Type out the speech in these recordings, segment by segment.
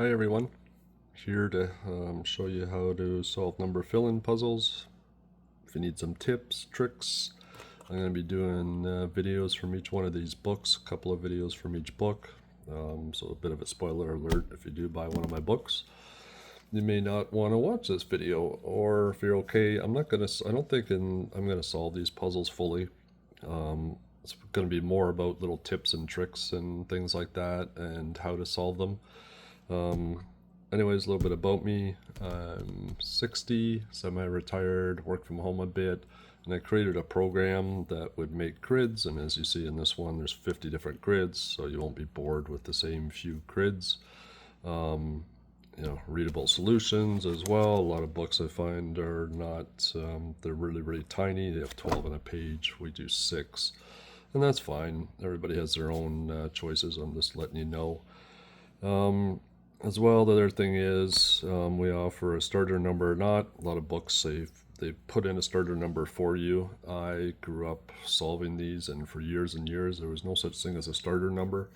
Hi everyone, here to show you how to solve number fill-in puzzles. If you need some tips, tricks, I'm going to be doing videos from each one of these books, a couple of videos from each book. So a bit of a spoiler alert, if you do buy one of my books, you may not want to watch this video, or if you're okay, I don't think I'm going to solve these puzzles fully. It's going to be more about little tips and tricks and things like that and how to solve them. Anyways, a little bit about me. I'm 60, semi-retired, work from home a bit, and I created a program that would make grids, and as you see in this one, there's 50 different grids, so you won't be bored with the same few grids. Readable solutions as well. A lot of books I find are not, they're really, really tiny. They have 12 on a page. We do 6, and that's fine. Everybody has their own choices. I'm just letting you know. As well, the other thing is we offer a starter number or not. A lot of books they put in a starter number for you. I grew up solving these, and for years and years there was no such thing as a starter number.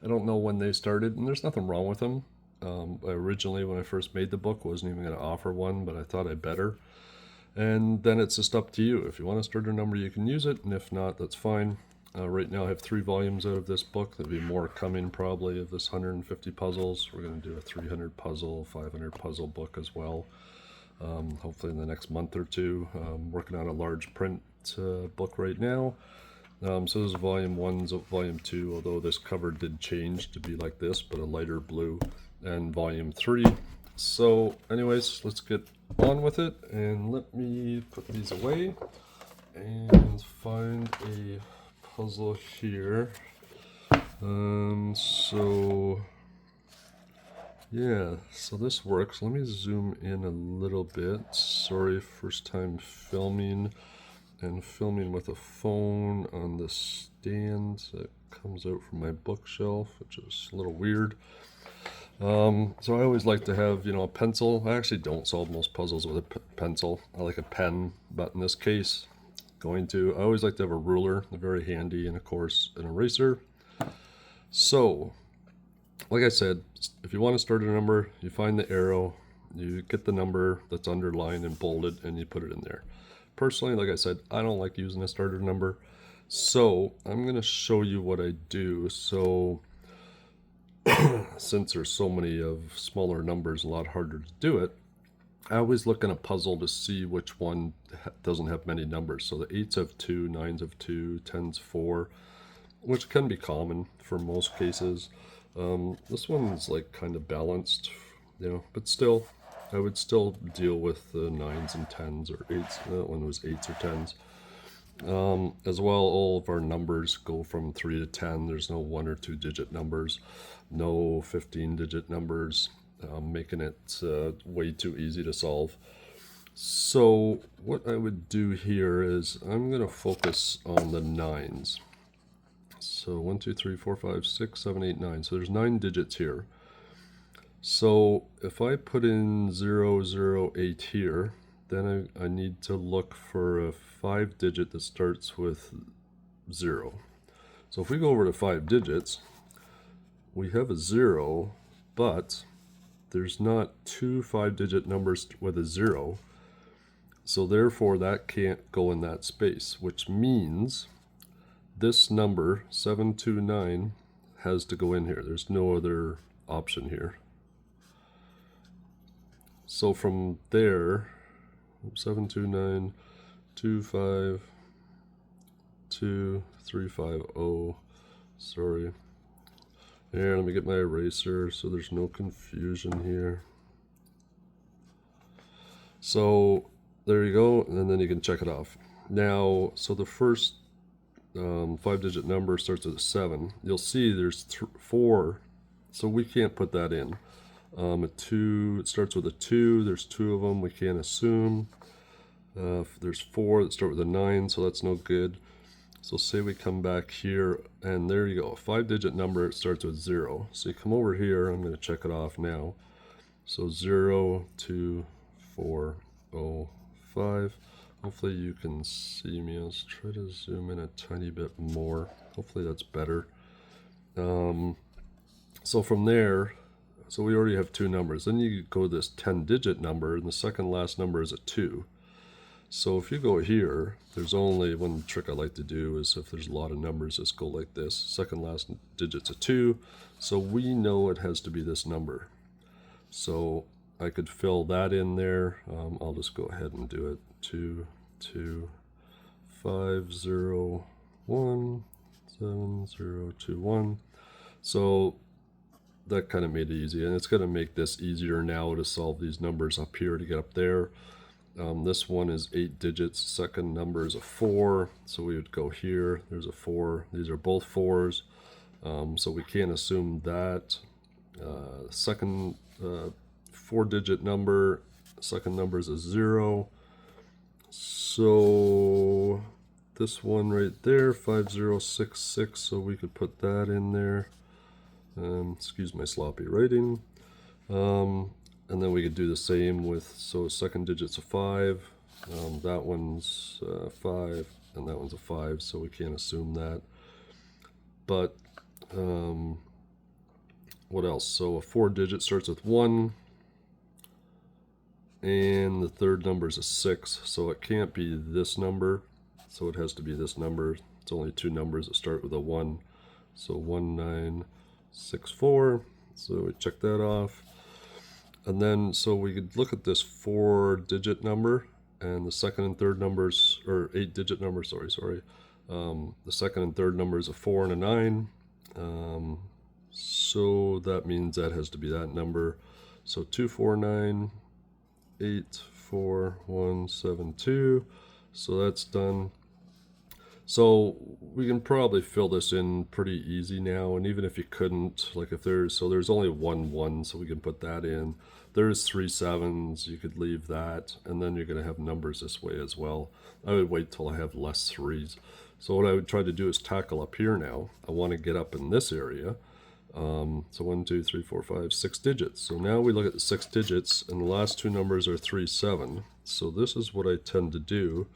I don't know when they started, and there's nothing wrong with them. Originally, when I first made the book, wasn't even going to offer one, but I thought I'd better. And then it's just up to you. If you want a starter number, you can use it, and if not, that's fine. Right now I have 3 volumes out of this book. There'll be more coming probably of this 150 puzzles. We're going to do a 300 puzzle, 500 puzzle book as well. Hopefully in the next month or two. I'm working on a large print book right now. So this is volume 1, volume 2, although this cover did change to be like this, but a lighter blue, and volume 3. So anyways, let's get on with it, and let me put these away and find a puzzle here. So this works. Let me zoom in a little bit. Sorry, first time filming, and filming with a phone on the stand that comes out from my bookshelf, which is a little weird. So I always like to have, a pencil. I actually don't solve most puzzles with a pencil. I like a pen, but in this case, I always like to have a ruler, very handy, and of course an eraser. So, like I said, if you want to start a number, you find the arrow, you get the number that's underlined and bolded, and you put it in there. Personally, like I said, I don't like using a starter number, so I'm going to show you what I do. So, since there's so many of smaller numbers, a lot harder to do it, I always look in a puzzle to see which one doesn't have many numbers. So the 8s have 2, 9s have 2, 10s 4, which can be common for most cases. This one's like kind of balanced, but still, I would still deal with the 9s and 10s or 8s. That one was 8s or 10s. As well, all of our numbers go from 3 to 10. There's no 1 or 2 digit numbers, no 15-digit numbers. Making it way too easy to solve. So what I would do here is I'm going to focus on the 9s. So 1, 2, 3, 4, 5, 6, 7, 8, 9. So there's 9 digits here. So if I put in 0, 0, 8 here, then I need to look for a 5-digit that starts with 0. So if we go over to 5 digits, we have a 0, but there's not 2 5-digit numbers with a 0, so therefore that can't go in that space, which means this number 729 has to go in here. There's no other option here. So from there, 729 25 2 350. Sorry. Here, let me get my eraser so there's no confusion here. So there you go, and then you can check it off. Now, so the first 5-digit number starts with a 7. You'll see there's 4, so we can't put that in. A 2, it starts with a 2. There's 2 of them. We can't assume. There's 4 that start with a 9, so that's no good. So say we come back here, and there you go, a 5-digit number, it starts with 0. So you come over here, I'm going to check it off now. So 0, 2, 4, 0, 5. Hopefully you can see me. Let's try to zoom in a tiny bit more. Hopefully that's better. So from there, So we already have two numbers. Then you go this 10-digit number, and the second last number is a 2. So if you go here, there's only one trick I like to do is if there's a lot of numbers, just go like this. Second last digit's a 2, so we know it has to be this number. So I could fill that in there. I'll just go ahead and do it. 2, 2, 5, 0, 1, 7, 0, 2, 1. So that kind of made it easy, and it's going to make this easier now to solve these numbers up here to get up there. This one is 8 digits. Second number is a 4, so we would go here. There's a 4. These are both 4s, so we can't assume that. Second 4-digit number, second number is a 0. So this one right there, 5066, so we could put that in there. Excuse my sloppy writing. And then we could do the same with, so second digit's a 5, that one's 5, and that one's a 5, so we can't assume that. But what else? So a 4-digit starts with 1, and the third number is a 6, so it can't be this number, so it has to be this number. It's only two numbers that start with a 1, so 1964, so we check that off. And then, so we could look at this 4-digit number, and the second and third numbers, or 8-digit number, sorry. The second and third number is a 4 and a 9. So that means that has to be that number. So 249841172. So that's done. So we can probably fill this in pretty easy now, and even if you couldn't, like if there's only one 1, so we can put that in. There's 3 7s, you could leave that, and then you're going to have numbers this way as well. I would wait till I have less 3s. So what I would try to do is tackle up here now. I want to get up in this area. So 1, 2, 3, 4, 5, 6 digits. So now we look at the 6 digits, and the last two numbers are 3 7. So this is what I tend to do.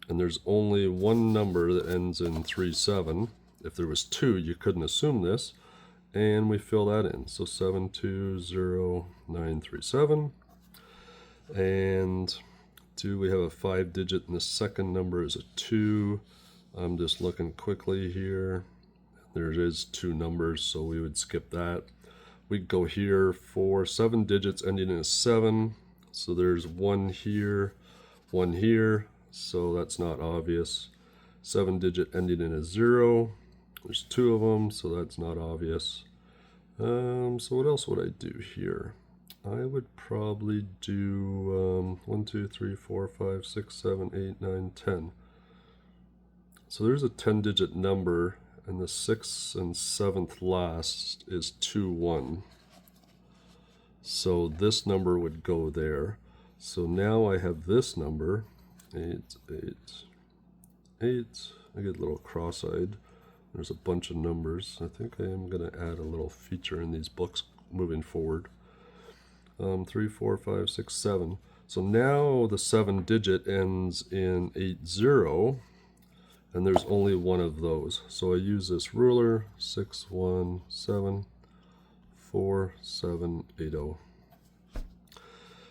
And there's only one number that ends in 3 7. If there was 2, you couldn't assume this. And we fill that in. So 720937. And 2, we have a 5-digit, and the second number is a 2. I'm just looking quickly here. There is 2 numbers, so we would skip that. We'd go here for 7 digits ending in a 7. So there's 1 here, 1 here. So that's not obvious. 7-digit ending in a 0. There's 2 of them, so that's not obvious. So what else would I do here? I would probably do 1, 2, 3, 4, 5, 6, 7, 8, 9, 10. So there's a 10-digit number, and the 6th and 7th last is 2 1. So this number would go there. So now I have this number. 8, 8, 8. I get a little cross-eyed. There's a bunch of numbers. I think I am going to add a little feature in these books moving forward. 3, 4, 5, 6, 7. So now the 7-digit ends in 80, and there's only one of those. So I use this ruler, 6174780.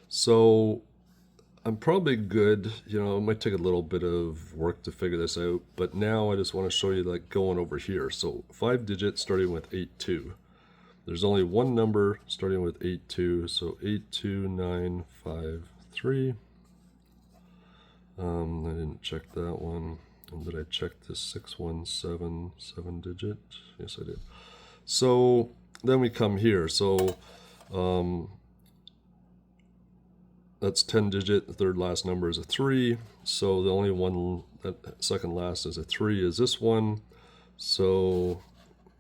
So I'm probably good. You know, it might take a little bit of work to figure this out, but now I just want to show you like going over here. So 5 digits starting with 82. There's only one number starting with 82, so 82953. I didn't check that one. And did I check this 617 7-digit? Yes, I did. So then we come here. So that's 10-digit. The third last number is a 3. So the only one that second last is a 3 is this one. So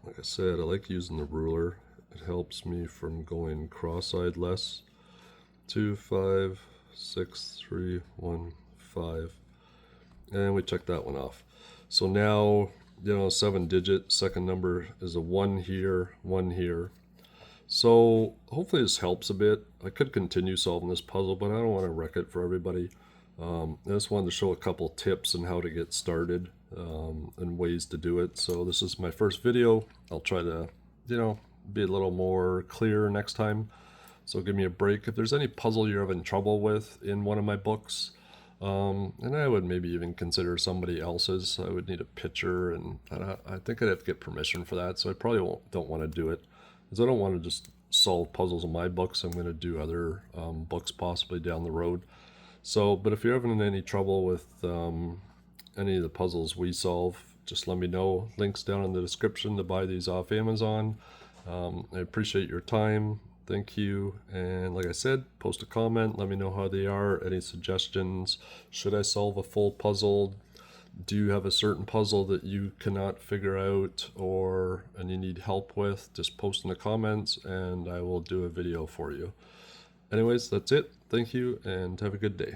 like I said, I like using the ruler. It helps me from going cross-eyed less. 2, 5, 6, 3, 1, 5. And we check that one off. So now, you know, 7-digit, second number is a 1 here, 1 here. So hopefully this helps a bit. I could continue solving this puzzle, but I don't want to wreck it for everybody. I just wanted to show a couple tips on how to get started and ways to do it. So this is my first video. I'll try to, you know, be a little more clear next time. So give me a break. If there's any puzzle you're having trouble with in one of my books, and I would maybe even consider somebody else's. I would need a picture, and I think I'd have to get permission for that. So I probably don't want to do it, because I don't want to just solve puzzles in my books. I'm going to do other books possibly down the road. So, but if you're having any trouble with any of the puzzles we solve, just let me know. Links down in the description to buy these off Amazon. I appreciate your time. Thank you. And like I said, post a comment. Let me know how they are. Any suggestions? Should I solve a full puzzle? Do you have a certain puzzle that you cannot figure out and you need help with? Just post in the comments and I will do a video for you. Anyways, that's it. Thank you and have a good day.